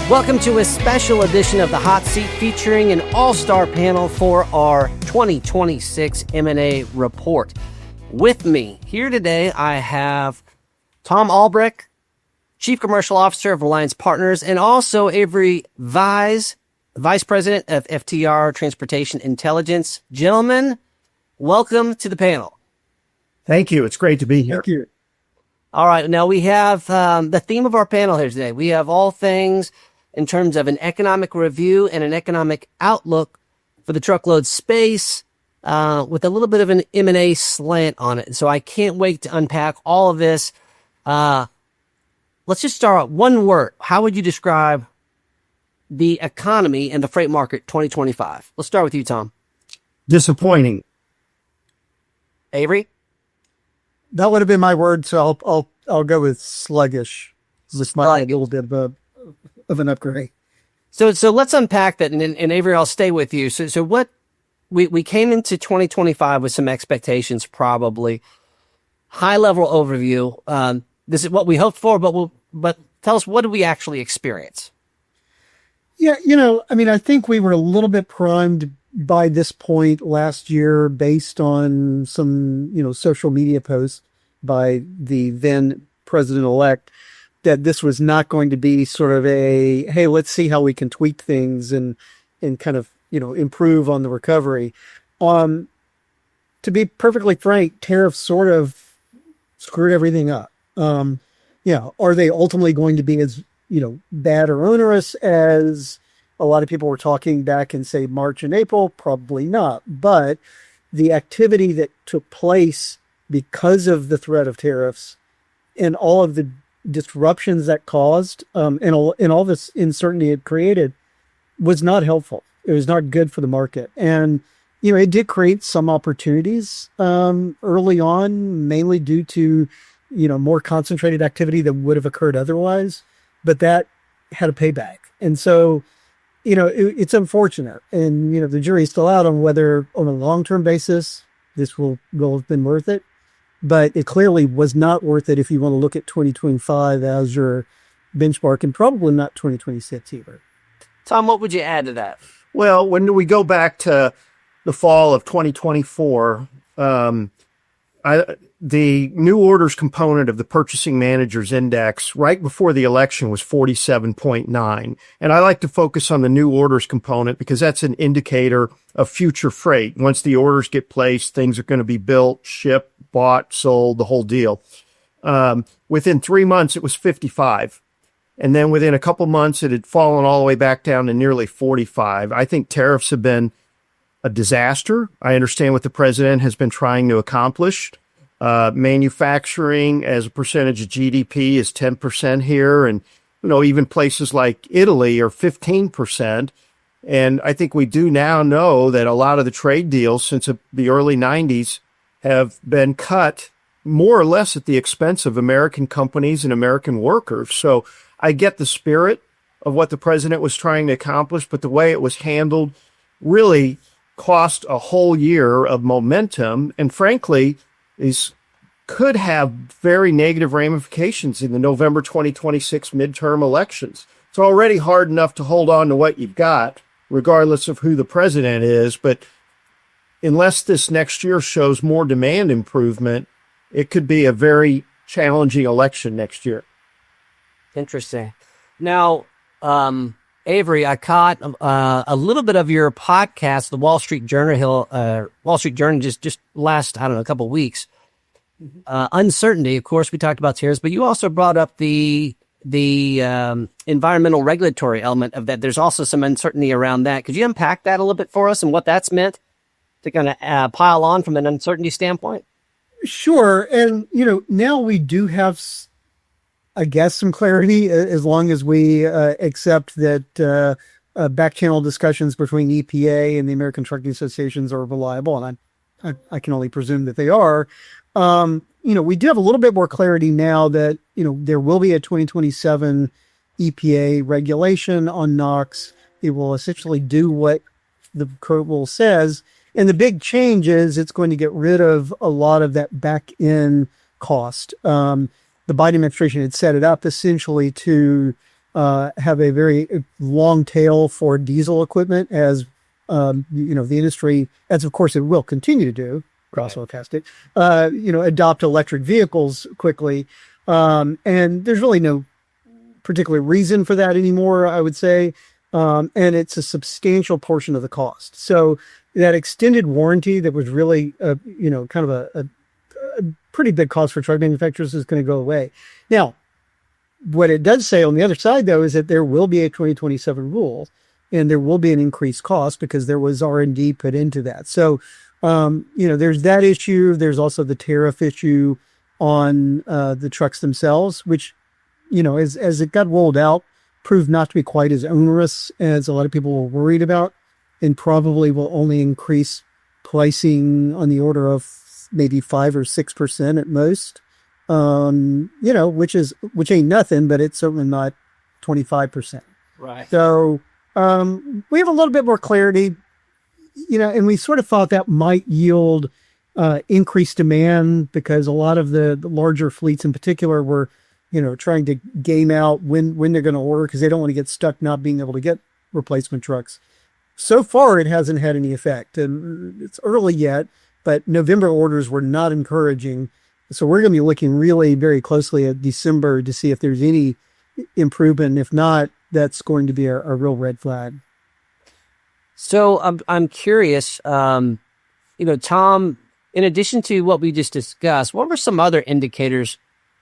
Welcome to a special edition of The Hot Seat featuring an all-star panel for our 2026 M&A report. With me here today, I have Thom Albrecht, Chief Commercial Officer of Reliance Partners, and also Avery Vise, Vice President of FTR Transportation Intelligence. Gentlemen, welcome to the panel. Thank you. It's great to be here. Thank you. All right. Now we have the theme of our panel here today. We have all things in terms of an economic review and an economic outlook for the truckload space with a little bit of an M&A slant on it. So I can't wait to unpack all of this. Let's just start out. One word. How would you describe the economy and the freight market 2025? Let's start with you, Thom. Disappointing. Avery? That would have been my word, so I'll go with sluggish. This might be a little bit of an upgrade. So let's unpack that, and Avery, I'll stay with you. So what we came into 2025 with some expectations, probably high level overview. This is what we hoped for, but tell us, what did we actually experience? Yeah, I think we were a little bit primed by this point last year based on some, social media posts by the then president-elect that this was not going to be sort of a, hey, let's see how we can tweak things and kind of, improve on the recovery. To be perfectly frank, tariffs sort of screwed everything up. Are they ultimately going to be as, bad or onerous as a lot of people were talking back in, say, March and April? Probably not. But the activity that took place because of the threat of tariffs and all of the disruptions that caused and all this uncertainty it created was not helpful. It was not good for the market. And, it did create some opportunities early on, mainly due to, more concentrated activity that would have occurred otherwise. But that had a payback. And so, it's unfortunate. And, the jury's still out on whether on a long-term basis this will have been worth it. But it clearly was not worth it if you want to look at 2025 as your benchmark, and probably not 2026 either. Thom, what would you add to that? Well, when we go back to the fall of 2024, the new orders component of the Purchasing Managers Index right before the election was 47.9. And I like to focus on the new orders component because that's an indicator of future freight. Once the orders get placed, things are going to be built, shipped, bought, sold, the whole deal. Within 3 months, it was 55. And then within a couple months, it had fallen all the way back down to nearly 45. I think tariffs have been a disaster. I understand what the president has been trying to accomplish. Manufacturing as a percentage of GDP is 10% here. And, even places like Italy are 15%. And I think we do now know that a lot of the trade deals since the early 90s have been cut more or less at the expense of American companies and American workers. So I get the spirit of what the president was trying to accomplish, but the way it was handled really cost a whole year of momentum. And frankly, these could have very negative ramifications in the November 2026 midterm elections. It's already hard enough to hold on to what you've got, regardless of who the president is. But unless this next year shows more demand improvement, it could be a very challenging election next year. Interesting. Now, Avery, I caught a little bit of your podcast, the Wall Street Journal, just last, a couple of weeks. Uncertainty, of course, we talked about tariffs, but you also brought up the environmental regulatory element of that. There's also some uncertainty around that. Could you unpack that a little bit for us and what that's meant to kind of pile on from an uncertainty standpoint? Sure. And, now we do have, I guess, some clarity as long as we accept that back channel discussions between EPA and the American Trucking Associations are reliable. And I can only presume that they are. We do have a little bit more clarity now that, there will be a 2027 EPA regulation on NOx. It will essentially do what the code rule says. And the big change is it's going to get rid of a lot of that back end cost. The Biden administration had set it up essentially to have a very long tail for diesel equipment as, the industry, as of course it will continue to do, crosswell test it, adopt electric vehicles quickly. And there's really no particular reason for that anymore, I would say. And it's a substantial portion of the cost. So that extended warranty that was really, kind of a pretty big cost for truck manufacturers is going to go away. Now, what it does say on the other side, though, is that there will be a 2027 rule and there will be an increased cost because there was R&D put into that. So, there's that issue. There's also the tariff issue on the trucks themselves, which, as it got rolled out, proved not to be quite as onerous as a lot of people were worried about, and probably will only increase pricing on the order of maybe 5 or 6% at most. Which ain't nothing, but it's certainly not 25%. Right. So we have a little bit more clarity, and we sort of thought that might yield increased demand because a lot of the larger fleets in particular were, trying to game out when they're going to order because they don't want to get stuck not being able to get replacement trucks. So far, it hasn't had any effect, and it's early yet, but November orders were not encouraging. So we're going to be looking really very closely at December to see if there's any improvement. If not, that's going to be a real red flag. So I'm curious, Thom, in addition to what we just discussed, what were some other indicators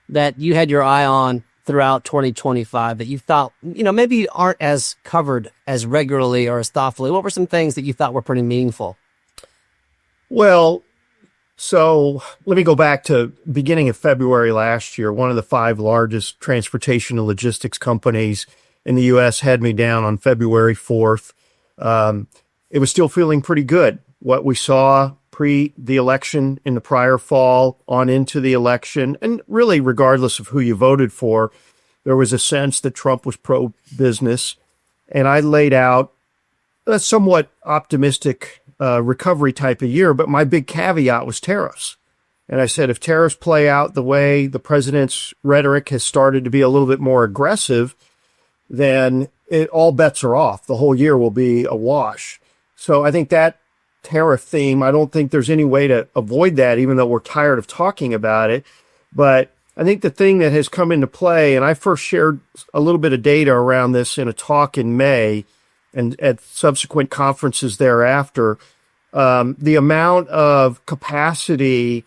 that you had your eye on throughout 2025 that you thought, maybe aren't as covered as regularly or as thoughtfully? What were some things that you thought were pretty meaningful? Well, so let me go back to beginning of February last year. One of the 5 largest transportation and logistics companies in the U.S. had me down on February 4th. It was still feeling pretty good. What we saw pre the election in the prior fall on into the election, and really regardless of who you voted for, there was a sense that Trump was pro-business. And I laid out a somewhat optimistic recovery type of year, but my big caveat was tariffs. And I said, if tariffs play out the way the president's rhetoric has started to be a little bit more aggressive, then all bets are off. The whole year will be a wash. So I think that tariff theme, I don't think there's any way to avoid that, even though we're tired of talking about it. But I think the thing that has come into play, and I first shared a little bit of data around this in a talk in May and at subsequent conferences thereafter, the amount of capacity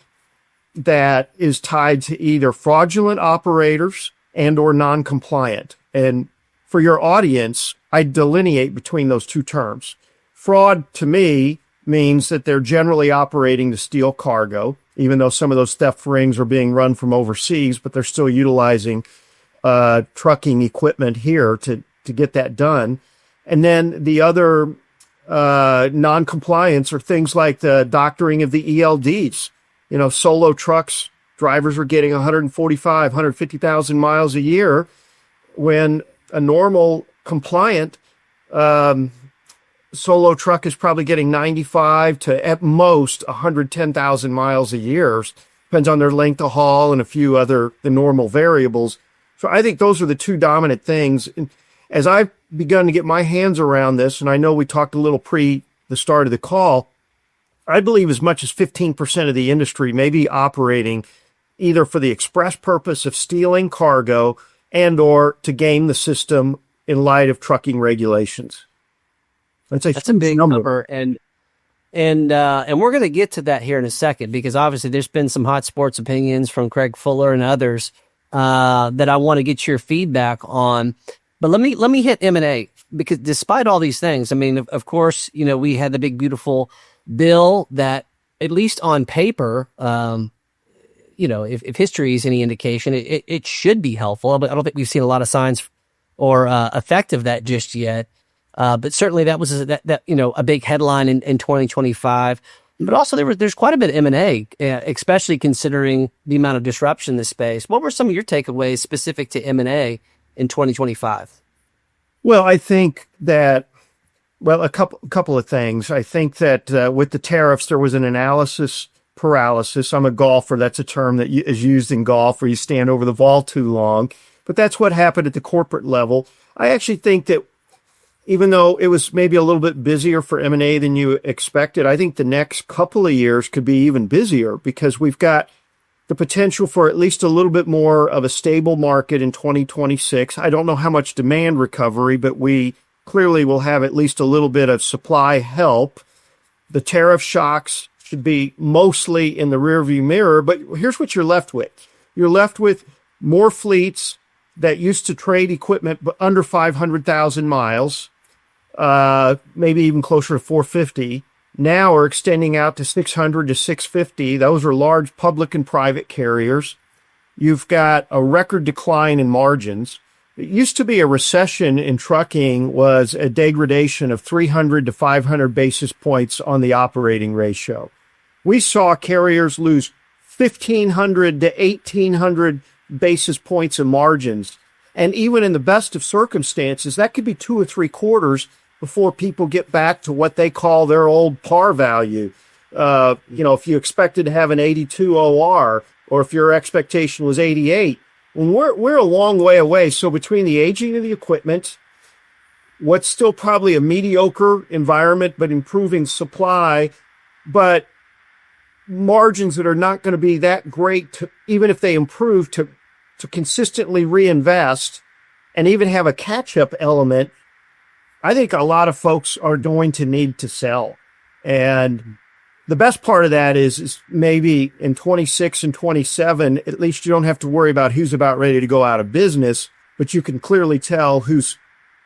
that is tied to either fraudulent operators and or non-compliant. And for your audience, I delineate between those two terms. Fraud, to me, means that they're generally operating to steal cargo, even though some of those theft rings are being run from overseas, but they're still utilizing trucking equipment here to get that done. And then the other non-compliance are things like the doctoring of the ELDs. Solo trucks, drivers are getting 145, 150,000 miles a year when a normal compliant solo truck is probably getting 95 to at most 110,000 miles a year. Depends on their length of haul and a few other the normal variables. So I think those are the two dominant things. And as I've begun to get my hands around this, and I know we talked a little pre the start of the call, I believe as much as 15% of the industry may be operating either for the express purpose of stealing cargo and or to game the system in light of trucking regulations. That's a big number, and we're going to get to that here in a second because obviously there's been some hot sports opinions from Craig Fuller and others that I want to get your feedback on. But let me hit M&A because despite all these things, I mean, of course, we had the big beautiful bill that at least on paper, if history is any indication, it should be helpful. But I don't think we've seen a lot of signs or effect of that just yet. But certainly that was a big headline in 2025. But also there's quite a bit of M&A, especially considering the amount of disruption in this space. What were some of your takeaways specific to M&A in 2025? Well, I think that a couple of things. I think that with the tariffs, there was an analysis paralysis. I'm a golfer. That's a term that is used in golf where you stand over the ball too long. but that's what happened at the corporate level. I actually think that even though it was maybe a little bit busier for M&A than you expected, I think the next couple of years could be even busier because we've got the potential for at least a little bit more of a stable market in 2026. I don't know how much demand recovery, but we clearly will have at least a little bit of supply help. The tariff shocks should be mostly in the rearview mirror, but here's what you're left with. You're left with more fleets that used to trade equipment but under 500,000 miles, maybe even closer to 450, now are extending out to 600 to 650. Those are large public and private carriers. You've got a record decline in margins. It used to be a recession in trucking was a degradation of 300 to 500 basis points on the operating ratio. We saw carriers lose 1,500 to 1,800 basis points of margins. And even in the best of circumstances, that could be 2 or 3 quarters before people get back to what they call their old par value. If you expected to have an 82 OR, or if your expectation was 88, we're a long way away. So between the aging of the equipment, what's still probably a mediocre environment, but improving supply, but margins that are not going to be that great, even if they improve, to consistently reinvest and even have a catch-up element, I think a lot of folks are going to need to sell. And the best part of that is maybe in 26 and 27, at least you don't have to worry about who's about ready to go out of business, but you can clearly tell who's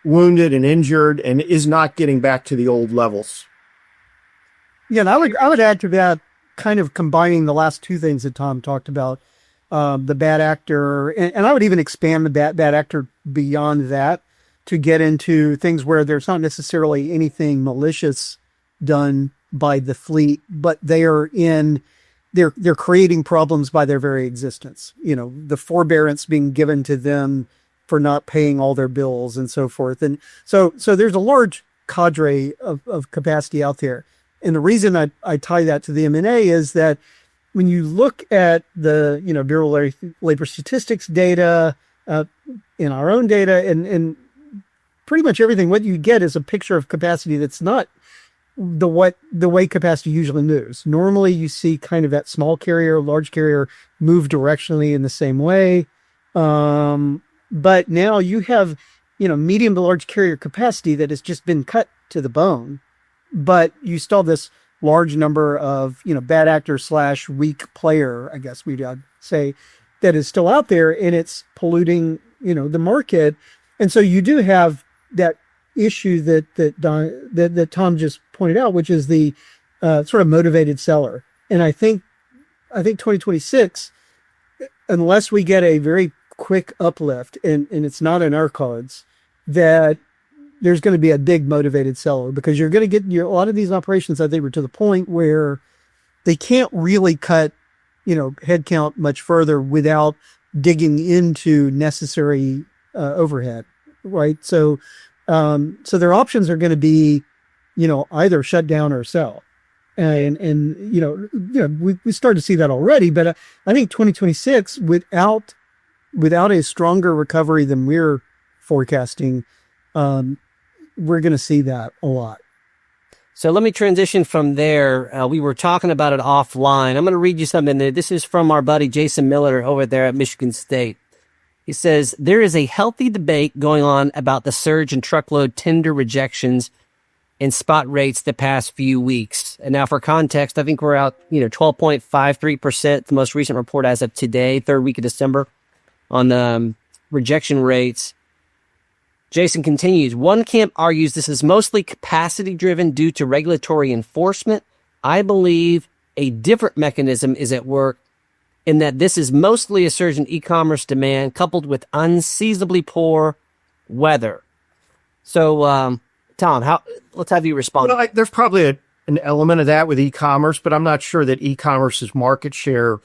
wounded and injured and is not getting back to the old levels. Yeah, and I would add to that, kind of combining the last two things that Thom talked about, the bad actor, and I would even expand the bad actor beyond that to get into things where there's not necessarily anything malicious done by the fleet, but they're creating problems by their very existence. The forbearance being given to them for not paying all their bills and so forth. And so there's a large cadre of capacity out there. And the reason I tie that to the M&A is that when you look at the, Bureau of Labor Statistics data, in our own data, and pretty much everything, what you get is a picture of capacity that's not the way capacity usually moves. Normally you see kind of that small carrier, large carrier move directionally in the same way. But now you have, medium to large carrier capacity that has just been cut to the bone, but you still have this large number of, bad actor / weak player, I guess we'd say, that is still out there, and it's polluting, the market. And so you do have that issue that Thom just pointed out, which is the sort of motivated seller. And I think 2026, unless we get a very quick uplift, and it's not in our cards, that there's going to be a big motivated seller, because you're going to get a lot of these operations, I think, are to the point where they can't really cut, headcount much further without digging into necessary overhead, right? So their options are going to be, either shut down or sell. And we started to see that already, but I think 2026, without a stronger recovery than we're forecasting, we're going to see that a lot. So let me transition from there. We were talking about it offline. I'm going to read you something. This is from our buddy Jason Miller over there at Michigan State. He says, there is a healthy debate going on about the surge in truckload tender rejections and spot rates the past few weeks. And now for context, I think we're out, 12.53%, the most recent report as of today, third week of December, on rejection rates. Jason continues, one camp argues this is mostly capacity driven due to regulatory enforcement. I believe a different mechanism is at work, in that this is mostly a surge in e-commerce demand coupled with unseasonably poor weather. So, Thom, let's have you respond. Well, there's probably an element of that with e-commerce, but I'm not sure that e-commerce's market share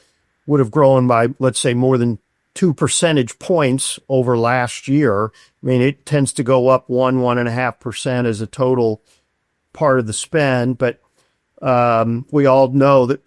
would have grown by, let's say, more than 2 percentage points over last year. I mean, it tends to go up 1.5% as a total part of the spend, but we all know that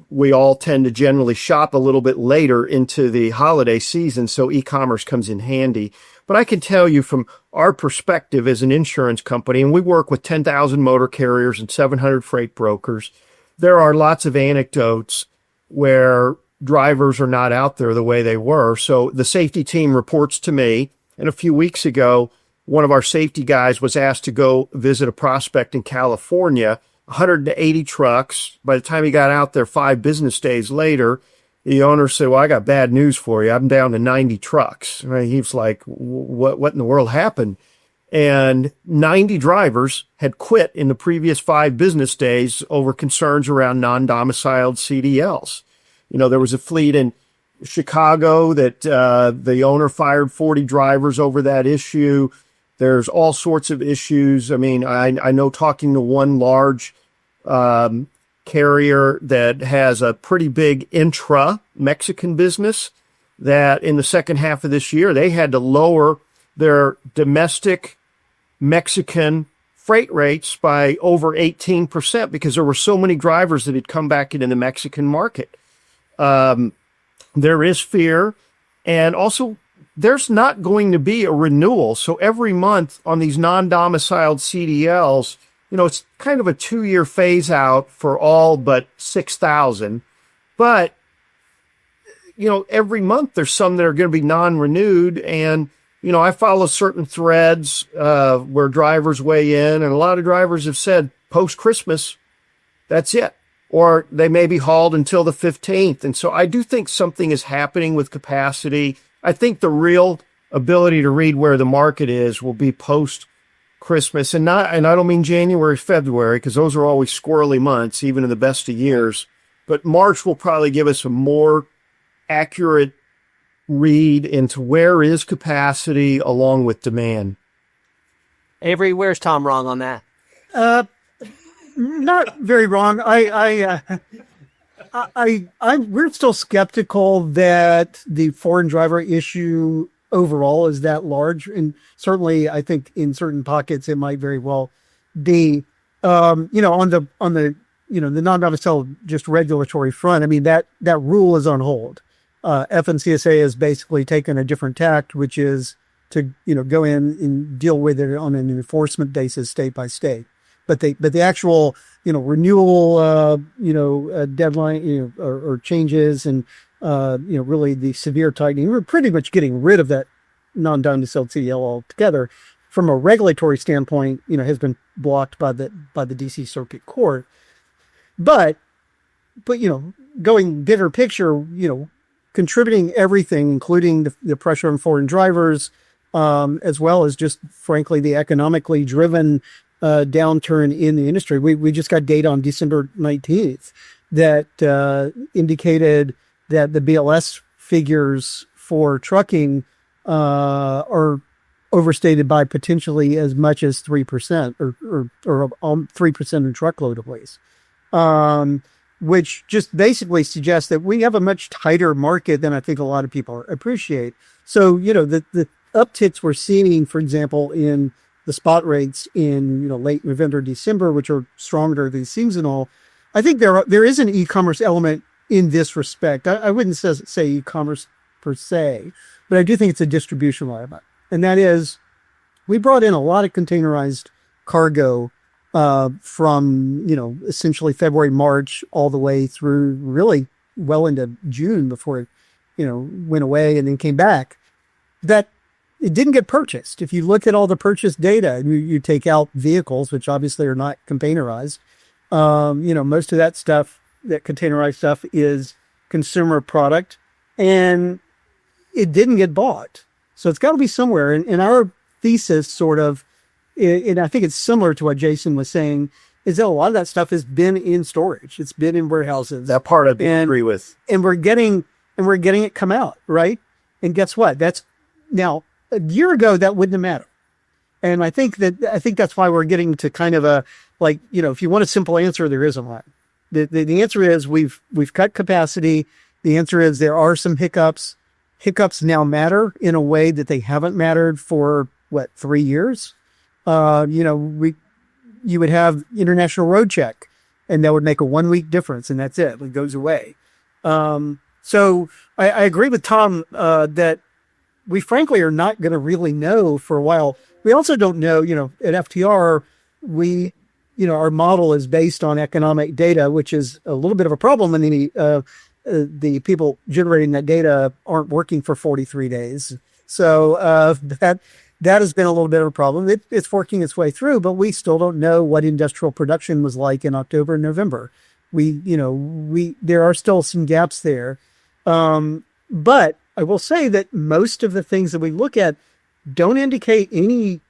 we all tend to generally shop a little bit later into the holiday season, so e-commerce comes in handy. But I can tell you from our perspective as an insurance company, and we work with 10,000 motor carriers and 700 freight brokers, there are lots of anecdotes where drivers are not out there the way they were. So the safety team reports to me, and a few weeks ago, one of our safety guys was asked to go visit a prospect in California, 180 trucks. By the time he got out there 5 business days later, the owner said, well, I got bad news for you. I'm down to 90 trucks. Right? He was like, what in the world happened? And 90 drivers had quit in the previous 5 business days over concerns around non-domiciled CDLs. There was a fleet in Chicago that the owner fired 40 drivers over that issue. There's all sorts of issues. I mean, I know talking to one large carrier that has a pretty big intra-Mexican business that in the second half of this year, they had to lower their domestic Mexican freight rates by over 18% because there were so many drivers that had come back into the Mexican market. There is fear, and also there's not going to be a renewal. So every month on these non-domiciled CDLs, it's kind of a 2-year phase out for all but 6,000. But, every month there's some that are going to be non-renewed. And, I follow certain threads where drivers weigh in, and a lot of drivers have said post-Christmas, that's it. Or they may be hauled until the 15th. And so I do think something is happening with capacity. I think the real ability to read where the market is will be post-Christmas. And I don't mean January, February, because those are always squirrely months, even in the best of years. But March will probably give us a more accurate read into where is capacity along with demand. Avery, where's Thom wrong on that? Not very wrong. We're still skeptical that the foreign driver issue overall is that large, and certainly I think in certain pockets it might very well be. On the the non-domicile just regulatory front, I mean that rule is on hold. FNCSA has basically taken a different tact, which is to go in and deal with it on an enforcement basis, state by state. But the actual, renewal, deadline, or changes and, really the severe tightening, we're pretty much getting rid of that non-domiciled CDL altogether from a regulatory standpoint, has been blocked by the DC Circuit Court. But, going bigger picture, contributing everything, including the pressure on foreign drivers, as well as just frankly, the economically driven downturn in the industry. We just got data on December 19th that indicated that the BLS figures for trucking are overstated by potentially as much as 3% or 3% in truckloadables, which just basically suggests that we have a much tighter market than I think a lot of people appreciate. So, the upticks we're seeing, for example, in the spot rates in late November, December, which are stronger than seasonal, I think there is an e-commerce element in this respect. I wouldn't say e-commerce per se, but I do think it's a distribution element, and that is we brought in a lot of containerized cargo from essentially February, March, all the way through really well into June before it went away and then came back. That it didn't get purchased. If you look at all the purchase data, you take out vehicles, which obviously are not containerized. Most of that stuff, that containerized stuff, is consumer product, and it didn't get bought. So it's got to be somewhere. And our thesis sort of, and I think it's similar to what Jason was saying, is that a lot of that stuff has been in storage. It's been in warehouses. That part I agree with. And we're getting it come out, right? And guess what? That's now, a year ago, that wouldn't have mattered. And I think that's why we're getting to kind of a, if you want a simple answer, there isn't one. The answer is we've cut capacity. The answer is there are some hiccups. Hiccups now matter in a way that they haven't mattered for 3 years. You would have international road check and that would make a 1 week difference, and that's it. It goes away. So I agree with Thom that we frankly are not going to really know for a while. We also don't know, at FTR, our model is based on economic data, which is a little bit of a problem. And the people generating that data aren't working for 43 days. So that has been a little bit of a problem. It's working its way through, but we still don't know what industrial production was like in October and November. There are still some gaps there. But I will say that most of the things that we look at don't indicate any,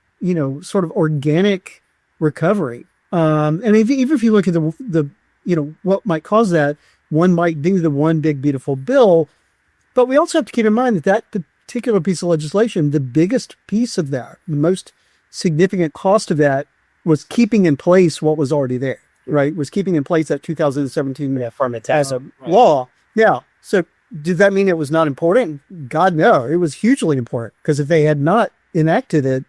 sort of organic recovery. And even if you look at the what might cause that, one might be the one big beautiful bill, but we also have to keep in mind that particular piece of legislation, the biggest piece of that, the most significant cost of that, was keeping in place what was already there, right? Was keeping in place that 2017 affirmative tax law. Yeah. So did that mean it was not important? God, no, it was hugely important, because if they had not enacted it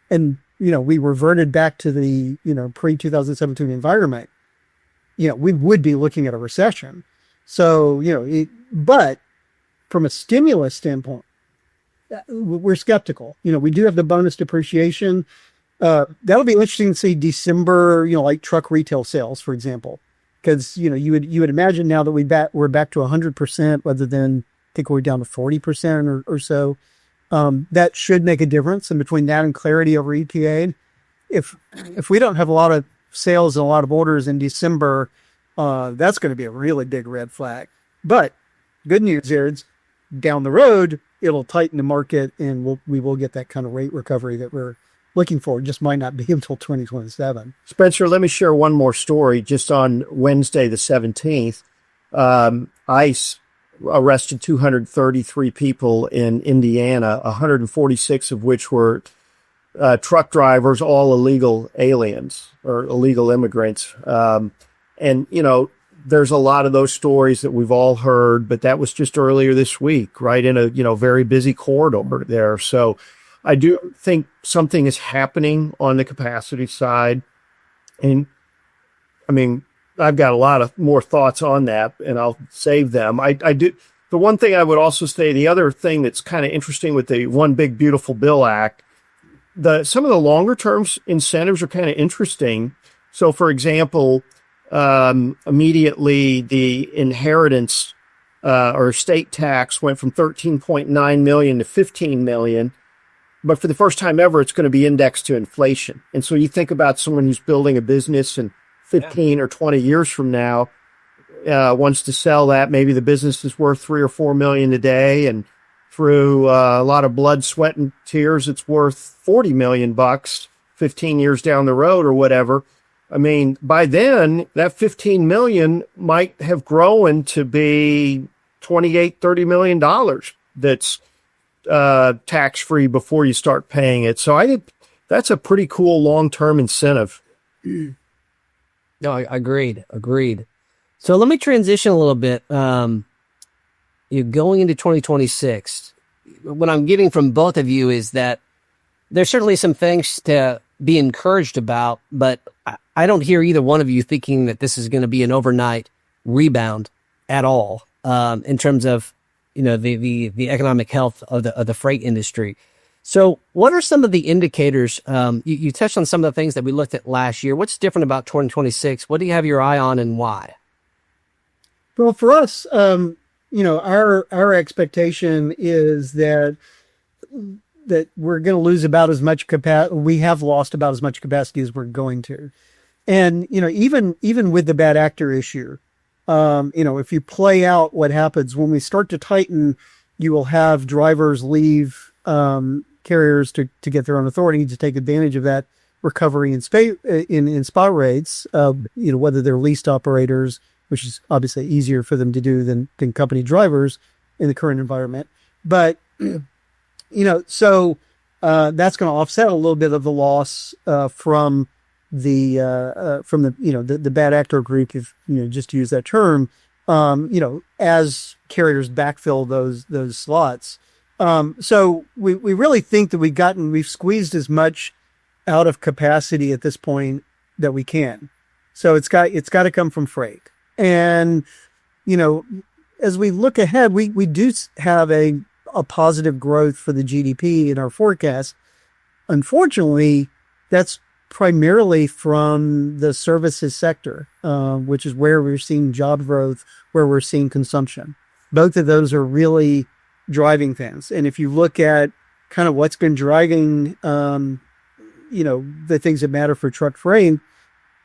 and, we reverted back to the, pre-2017 environment, we would be looking at a recession. So, but from a stimulus standpoint, we're skeptical. We do have the bonus depreciation. That'll be interesting to see December, like truck retail sales, for example, because, you would imagine now that we're back to 100% rather than, I think we're down to 40% or so. That should make a difference. And between that and clarity over EPA, if we don't have a lot of sales and a lot of orders in December, that's going to be a really big red flag. But good news is, down the road, it'll tighten the market, and we will get that kind of rate recovery that we're looking for. It just might not be until 2027. Spencer, let me share one more story. Just on Wednesday, the 17th, ICE arrested 233 people in Indiana, 146 of which were truck drivers, all illegal aliens or illegal immigrants. And, there's a lot of those stories that we've all heard, but that was just earlier this week, right in a, very busy corridor there. So I do think something is happening on the capacity side. And I mean, I've got a lot of more thoughts on that, and I'll save them. I do. The one thing I would also say, the other thing that's kind of interesting with the One Big Beautiful Bill Act, some of the longer term incentives are kind of interesting. So, for example, immediately the inheritance or estate tax went from 13.9 million to 15 million. But for the first time ever, it's going to be indexed to inflation. And so you think about someone who's building a business and 15 or 20 years from now, wants to sell that. Maybe the business is worth 3 or 4 million today, and through a lot of blood, sweat, and tears, it's worth 40 million bucks 15 years down the road or whatever. I mean, by then, that 15 million might have grown to be $28-30 million that's tax-free before you start paying it. So I think that's a pretty cool long-term incentive. No, agreed. So let me transition a little bit. Going into 2026, what I'm getting from both of you is that there's certainly some things to be encouraged about, but I don't hear either one of you thinking that this is going to be an overnight rebound at all, in terms of, the economic health of the freight industry. So what are some of the indicators? You touched on some of the things that we looked at last year. What's different about 2026? What do you have your eye on, and why? Well, for us, our expectation is that we're going to lose about as much capacity. We have lost about as much capacity as we're going to. And, even with the bad actor issue, if you play out what happens when we start to tighten, you will have drivers leave carriers to get their own authority to take advantage of that recovery in spot rates, whether they're leased operators, which is obviously easier for them to do than company drivers in the current environment. But, so that's going to offset a little bit of the loss from the bad actor group, if, just to use that term, as carriers backfill those slots. So we really think that we've squeezed as much out of capacity at this point that we can. So it's got to come from freight. And, as we look ahead, we do have a positive growth for the GDP in our forecast. Unfortunately, that's primarily from the services sector, which is where we're seeing job growth, where we're seeing consumption. Both of those are really driving things. And if you look at kind of what's been driving, the things that matter for truck freight,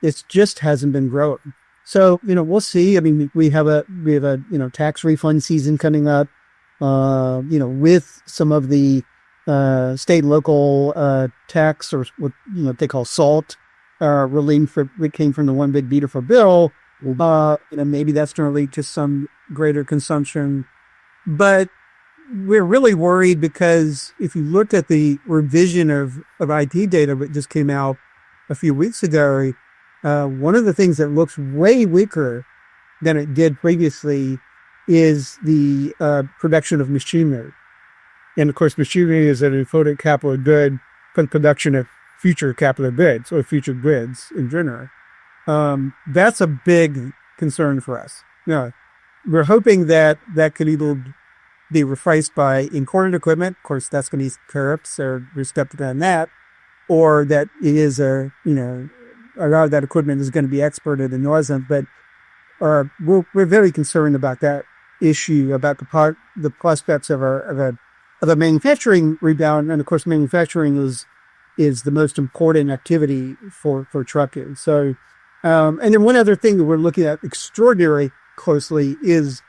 it just hasn't been growing. So, we'll see. I mean, we have a tax refund season coming up, with some of the state and local tax, or what they call SALT relief that came from the One Big Beautiful Bill. Maybe that's going to lead to some greater consumption. But we're really worried because if you looked at the revision of IT data that just came out a few weeks ago, one of the things that looks way weaker than it did previously is the production of machinery. And of course, machinery is an important capital good for the production of future capital goods or future goods in general. That's a big concern for us. We're hoping that could either be replaced by imported equipment. Of course, that's going to be tariffs or respected on that, or that it is a lot of that equipment is going to be exported and wasn't. But we're very concerned about that issue, about the prospects of a manufacturing rebound. And of course, manufacturing is the most important activity for trucking. So, and then one other thing that we're looking at extraordinarily closely is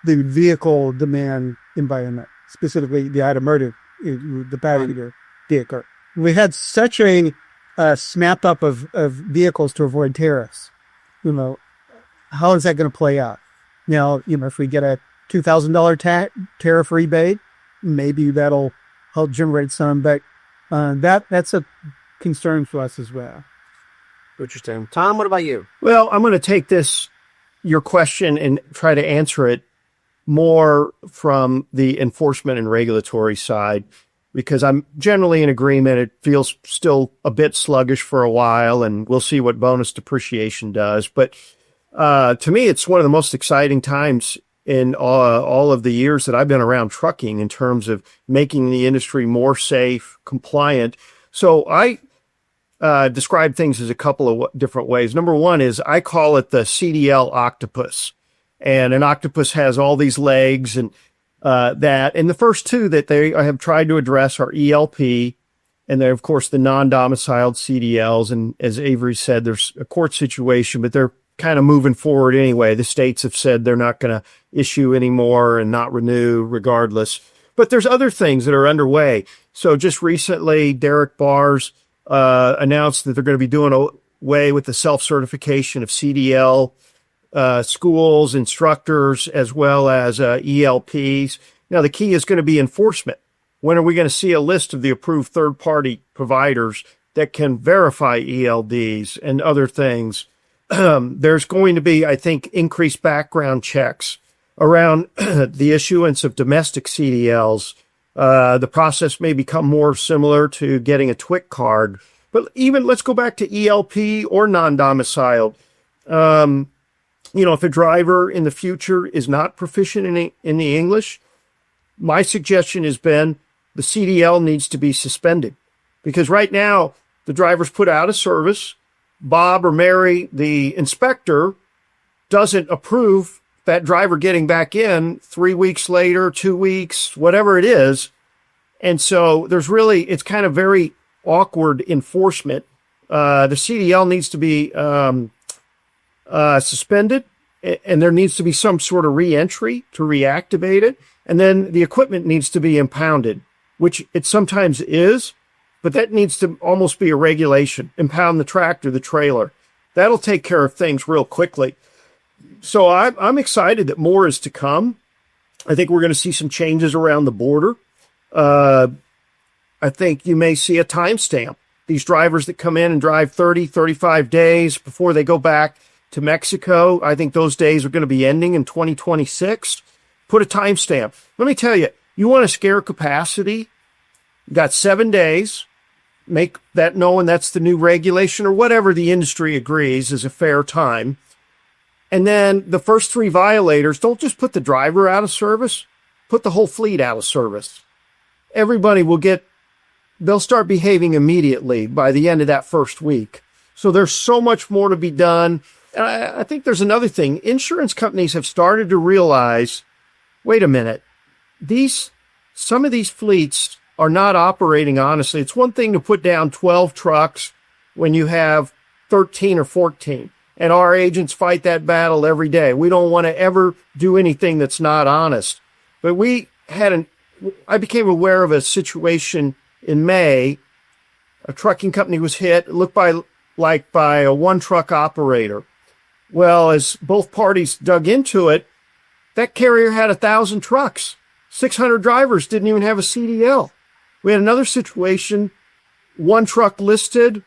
the vehicle demand environment, specifically the automotive, the passenger vehicle. We had such a snap up of vehicles to avoid tariffs. How is that going to play out? Now, if we get a $2,000 tariff rebate, maybe that'll help generate some, but that's a concern for us as well. Interesting. Thom, what about you? Well, I'm going to take your question and try to answer it more from the enforcement and regulatory side, because I'm generally in agreement. It feels still a bit sluggish for a while, and we'll see what bonus depreciation does. But to me, it's one of the most exciting times in all of the years that I've been around trucking in terms of making the industry more safe, compliant. So I describe things as a couple of different ways. Number one is I call it the CDL octopus. And an octopus has all these legs and that. And the first two that they have tried to address are ELP, and then, of course, the non-domiciled CDLs. And as Avery said, there's a court situation, but they're kind of moving forward anyway. The states have said they're not going to issue anymore and not renew regardless. But there's other things that are underway. So just recently, Derek Bars announced that they're going to be doing away with the self-certification of CDL schools, instructors, as well as ELPs. Now, the key is going to be enforcement. When are we going to see a list of the approved third-party providers that can verify ELDs and other things? There's going to be, I think, increased background checks around the issuance of domestic CDLs. The process may become more similar to getting a TWIC card. But even let's go back to ELP or non-domiciled. If a driver in the future is not proficient in the English, my suggestion has been the CDL needs to be suspended, because right now the driver's put out of service. Bob or Mary, the inspector, doesn't approve that driver getting back in 3 weeks later, 2 weeks, whatever it is. And so it's kind of very awkward enforcement. The CDL needs to be suspended, and there needs to be some sort of re-entry to reactivate it. And then the equipment needs to be impounded, which it sometimes is, but that needs to almost be a regulation. Impound the tractor, the trailer. That'll take care of things real quickly. So I'm excited that more is to come. I think we're going to see some changes around the border. I think you may see a timestamp. These drivers that come in and drive 30, 35 days before they go back to Mexico, I think those days are going to be ending in 2026. Put a timestamp. Let me tell you, you want to scare capacity? You got 7 days. make that known that's the new regulation, or whatever the industry agrees is a fair time. And then the first 3 violators, don't just put the driver out of service, put the whole fleet out of service. Everybody they'll start behaving immediately by the end of that first week. So there's so much more to be done. And I think there's another thing. Insurance companies have started to realize, wait a minute, some of these fleets are not operating honestly. It's one thing to put down 12 trucks when you have 13 or 14. And our agents fight that battle every day. We don't want to ever do anything that's not honest. But I became aware of a situation in May. A trucking company was hit. It looked like by a one truck operator. Well, as both parties dug into it, that carrier had 1,000 trucks. 600 drivers didn't even have a CDL. We had another situation, one truck listed,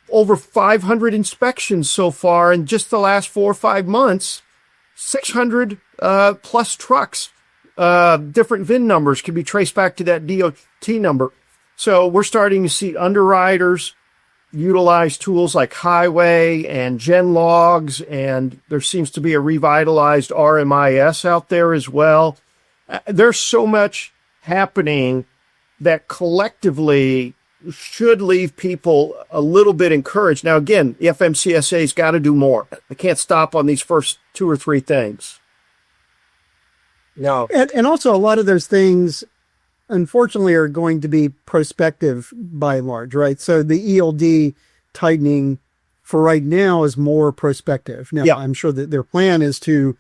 over 500 inspections so far in just the last 4 or 5 months, 600 plus trucks. Different VIN numbers can be traced back to that DOT number. So we're starting to see underwriters utilize tools like Highway and GenLogs, and there seems to be a revitalized RMIS out there as well. There's so much happening that collectively should leave people a little bit encouraged. Now, again, the FMCSA's got to do more. They can't stop on these first 2 or 3 things. No. And also a lot of those things, unfortunately, are going to be prospective by and large, right? So the ELD tightening for right now is more prospective. Now, I'm sure that their plan is to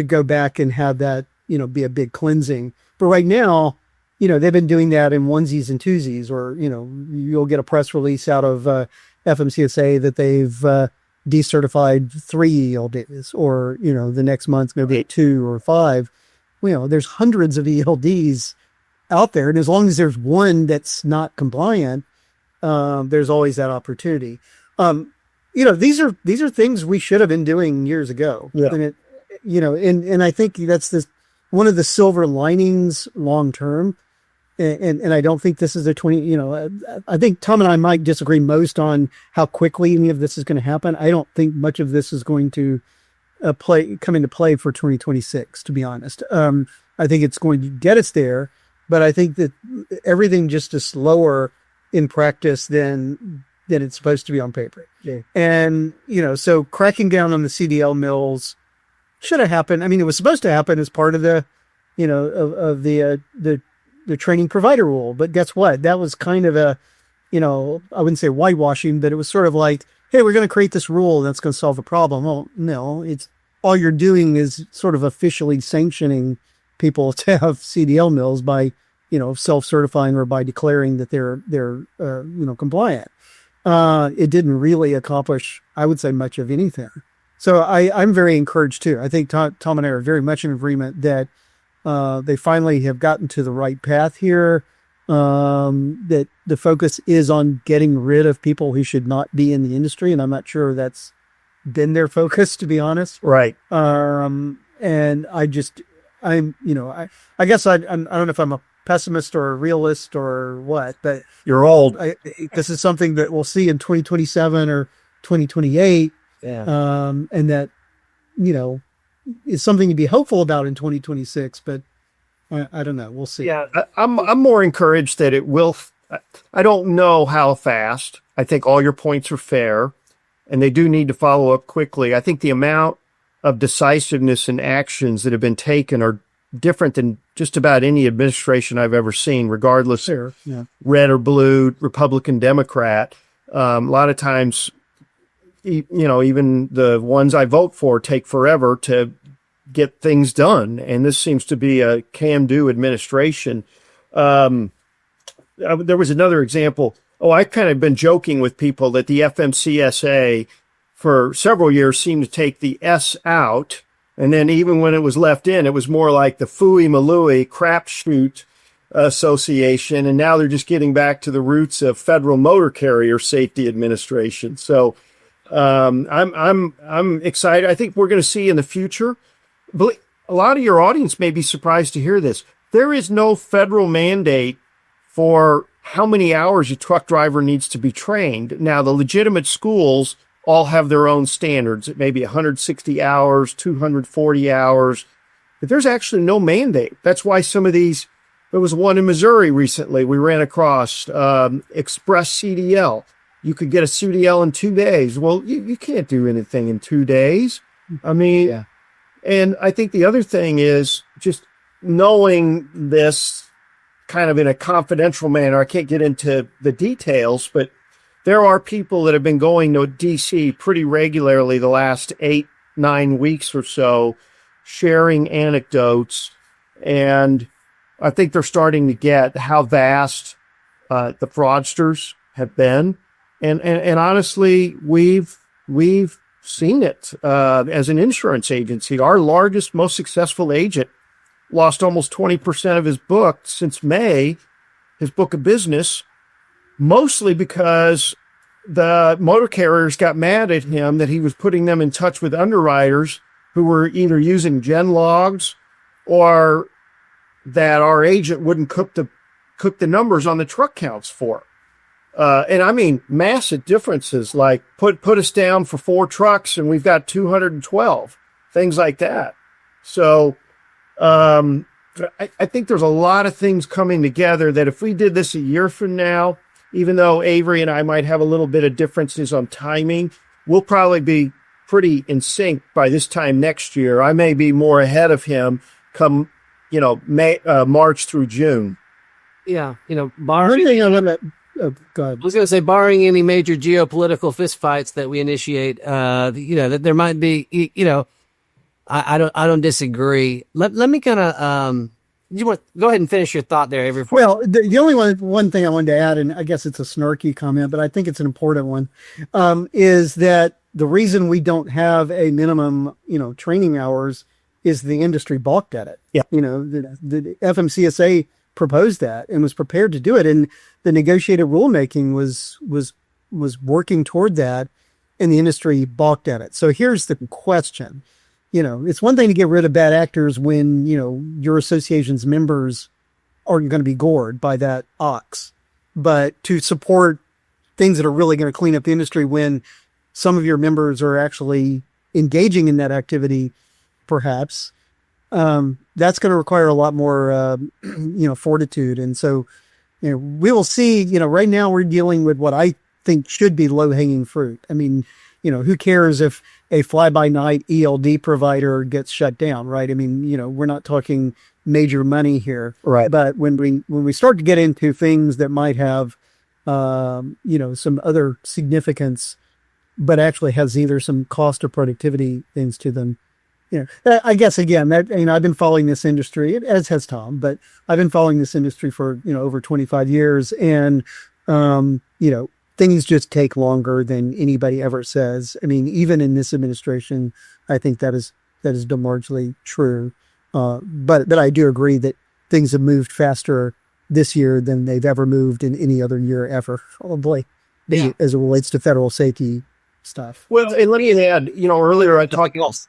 go back and have that, be a big cleansing. But right now, they've been doing that in onesies and twosies, or, you'll get a press release out of FMCSA that they've decertified 3 ELDs, or, the next month, maybe 2 or 5. There's hundreds of ELDs out there. And as long as there's one that's not compliant, there's always that opportunity. These are things we should have been doing years ago. Yeah. And and I think that's one of the silver linings long term. And I don't think this is I think Thom and I might disagree most on how quickly any of this is going to happen. I don't think much of this is going to come into play for 2026, to be honest. I think it's going to get us there, but I think that everything just is slower in practice than it's supposed to be on paper. Yeah. And, so cracking down on the CDL mills should have happened. I mean, it was supposed to happen as part of the training provider rule, but guess what? That was kind of I wouldn't say whitewashing, but it was sort of like, hey, we're going to create this rule that's going to solve the problem. Well, no, it's all you're doing is sort of officially sanctioning people to have CDL mills by, self-certifying or by declaring that they're compliant. It didn't really accomplish, I would say, much of anything. So I'm very encouraged too. I think Thom and I are very much in agreement that they finally have gotten to the right path here. That the focus is on getting rid of people who should not be in the industry. And I'm not sure that's been their focus, to be honest. Right. And I guess I don't know if I'm a pessimist or a realist or what, but You're old. this is something that we'll see in 2027 or 2028. Yeah. And that, is something to be hopeful about in 2026, but I don't know. We'll see. Yeah. I'm more encouraged that it will. I don't know how fast. I think all your points are fair, and they do need to follow up quickly. I think the amount of decisiveness and actions that have been taken are different than just about any administration I've ever seen, regardless Sure. Yeah. red or blue, Republican, Democrat. A lot of times, even the ones I vote for take forever to get things done. And this seems to be a can-do administration. There was another example. I've kind of been joking with people that the FMCSA for several years seemed to take the S out. And then even when it was left in, it was more like the Fooey Malooey Crapshoot Association. And now they're just getting back to the roots of Federal Motor Carrier Safety Administration. So I'm excited. I think we're going to see in the future. A lot of your audience may be surprised to hear this. There is no federal mandate for how many hours a truck driver needs to be trained. Now, the legitimate schools all have their own standards. It may be 160 hours, 240 hours, but there's actually no mandate. That's why some of these, there was one in Missouri recently we ran across, Express CDL. You could get a CDL in 2 days. Well, you can't do anything in 2 days. I mean, Yeah. And I think the other thing is just knowing this kind of in a confidential manner. I can't get into the details, but there are people that have been going to DC pretty regularly the last 8-9 weeks or so, sharing anecdotes. And I think they're starting to get how vast the fraudsters have been. And honestly, we've seen it as an insurance agency. Our largest, most successful agent lost almost 20% of his book since May, his book of business, mostly because the motor carriers got mad at him that he was putting them in touch with underwriters who were either using gen logs or that our agent wouldn't cook the numbers on the truck counts for. And I mean, massive differences, like put us down for 4 trucks and we've got 212, things like that. So, I think there's a lot of things coming together that if we did this a year from now, even though Avery and I might have a little bit of differences on timing, we'll probably be pretty in sync by this time next year. I may be more ahead of him come, March through June. Yeah. One Barring, thing I want to, go ahead. I was going to say, barring any major geopolitical fistfights that we initiate, that there might be, I don't disagree. Let me kind of, you want go ahead and finish your thought there, Avery. Well, the only one thing I wanted to add, and I guess it's a snarky comment, but I think it's an important one, is that the reason we don't have a minimum, training hours is the industry balked at it. Yeah. The FMCSA proposed that and was prepared to do it, and the negotiated rulemaking was working toward that, and the industry balked at it. So here's the question. It's one thing to get rid of bad actors when, your association's members aren't going to be gored by that ox, but to support things that are really going to clean up the industry when some of your members are actually engaging in that activity, perhaps, that's going to require a lot more, fortitude. And so, we will see, right now we're dealing with what I think should be low hanging fruit. I mean, who cares if a fly-by-night ELD provider gets shut down, right? I mean, we're not talking major money here. Right. But when we start to get into things that might have, some other significance, but actually has either some cost or productivity things to them, I guess, again, that, I've been following this industry, as has Thom, but I've been following this industry for, over 25 years. And, things just take longer than anybody ever says. I mean, even in this administration, I think that is largely true. But I do agree that things have moved faster this year than they've ever moved in any other year ever, probably, as it relates to federal safety stuff. Well, and let me add, earlier I talked about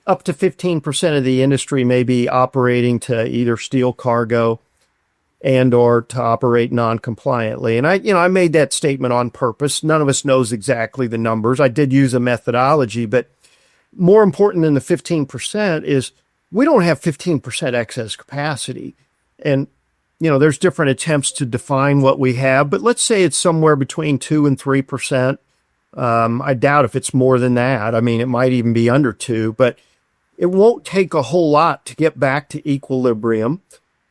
up to 15% of the industry may be operating to either steal cargo and or to operate non-compliantly. And I made that statement on purpose. None of us knows exactly the numbers. I did use a methodology, but more important than the 15% is we don't have 15% excess capacity. And, there's different attempts to define what we have, but let's say it's somewhere between 2 and 3%. I doubt if it's more than that. I mean, it might even be under 2, but it won't take a whole lot to get back to equilibrium.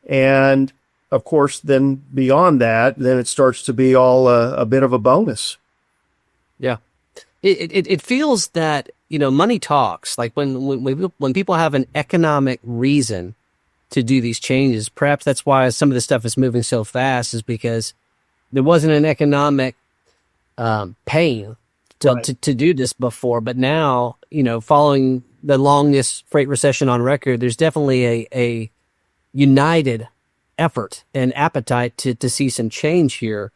And of course, then beyond that, then it starts to be all a bit of a bonus. Yeah. It feels that, money talks. Like when people have an economic reason to do these changes, perhaps that's why some of this stuff is moving so fast, is because there wasn't an economic pain to do this before. But now, following the longest freight recession on record, there's definitely a united effort and appetite to see some change here.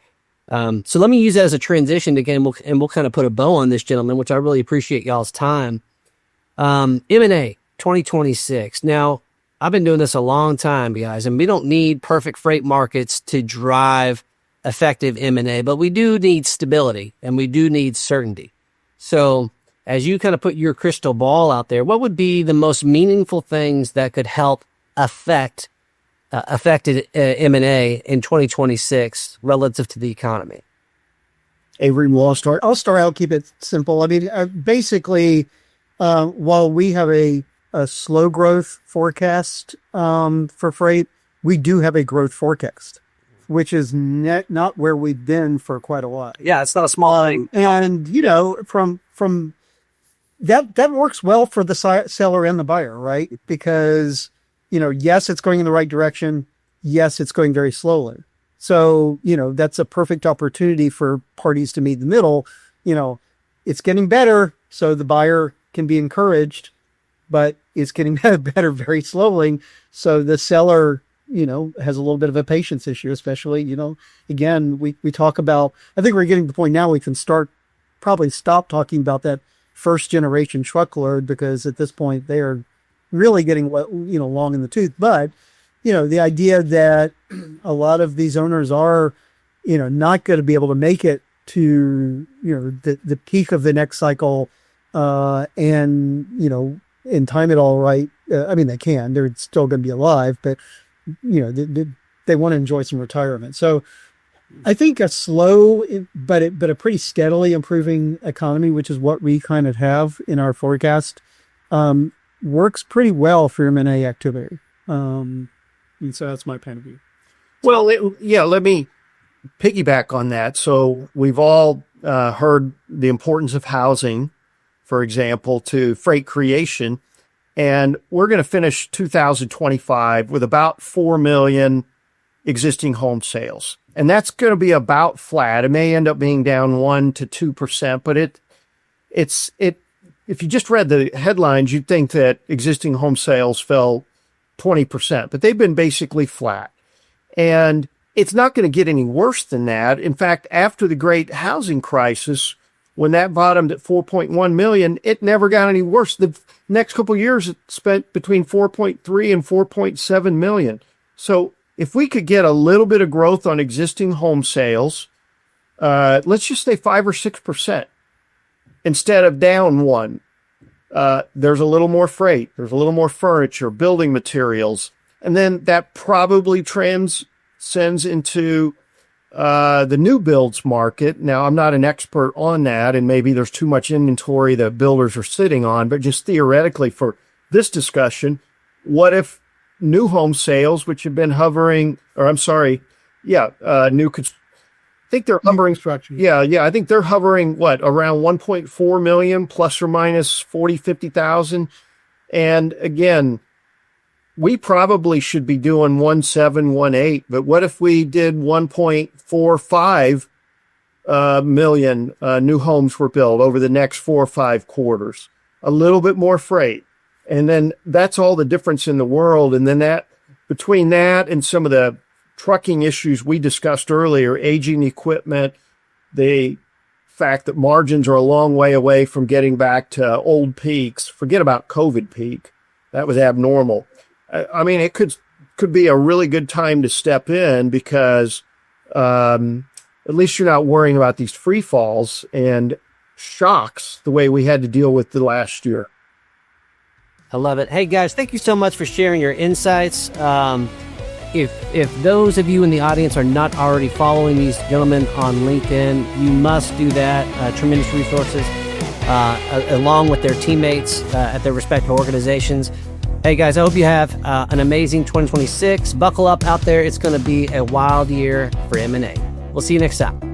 So let me use that as a transition again, and we'll kind of put a bow on this, gentlemen, which I really appreciate y'all's time. M&A 2026. Now, I've been doing this a long time, guys, and we don't need perfect freight markets to drive effective M&A, but we do need stability and we do need certainty. So as you kind of put your crystal ball out there, what would be the most meaningful things that could help affected M&A in 2026 relative to the economy? Avery, will I start? I'll start. I'll keep it simple. I mean, basically, while we have a slow growth forecast for freight, we do have a growth forecast, which is not where we've been for quite a while. Yeah, it's not a small thing. And, from that works well for the seller and the buyer, right? Because, yes, it's going in the right direction. Yes, it's going very slowly. So, that's a perfect opportunity for parties to meet in the middle. It's getting better, so the buyer can be encouraged, but it's getting better very slowly. So the seller, has a little bit of a patience issue, especially, again, we talk about, I think we're getting to the point now we can probably stop talking about that first generation truckload, because at this point they are really getting, long in the tooth. But, the idea that a lot of these owners are, not going to be able to make it to, the peak of the next cycle, and time it all right. I mean, they can, they're still going to be alive, but, they want to enjoy some retirement. So I think a slow, but a pretty steadily improving economy, which is what we kind of have in our forecast, works pretty well for M&A activity. And so that's my point of view. Well, let me piggyback on that. So we've all heard the importance of housing, for example, to freight creation. And we're going to finish 2025 with about 4 million existing home sales. And that's going to be about flat. It may end up being down 1% to 2%, but if you just read the headlines, you'd think that existing home sales fell 20%, but they've been basically flat. And it's not going to get any worse than that. In fact, after the great housing crisis, when that bottomed at 4.1 million, it never got any worse. The next couple of years, it spent between 4.3 and 4.7 million. So if we could get a little bit of growth on existing home sales, let's just say 5 or 6% instead of down 1. There's a little more freight, there's a little more furniture, building materials, and then that probably transcends into the new builds market. Now, I'm not an expert on that, and maybe there's too much inventory that builders are sitting on, but just theoretically for this discussion, what if new home sales, which have been hovering, I think they're hovering. I think they're hovering, around 1.4 million plus or minus 50,000. And again, we probably should be doing 1.7, 1.8, but what if we did 1.45 million new homes were built over the next 4 or 5 quarters? A little bit more freight. And then that's all the difference in the world. And then that, between that and some of the trucking issues we discussed earlier, aging equipment, the fact that margins are a long way away from getting back to old peaks. Forget about COVID peak. That was abnormal. I mean, it could be a really good time to step in because at least you're not worrying about these free falls and shocks the way we had to deal with the last year. I love it. Hey, guys, thank you so much for sharing your insights. If those of you in the audience are not already following these gentlemen on LinkedIn, you must do that. Tremendous resources, along with their teammates at their respective organizations. Hey, guys, I hope you have an amazing 2026. Buckle up out there. It's going to be a wild year for M&A. We'll see you next time.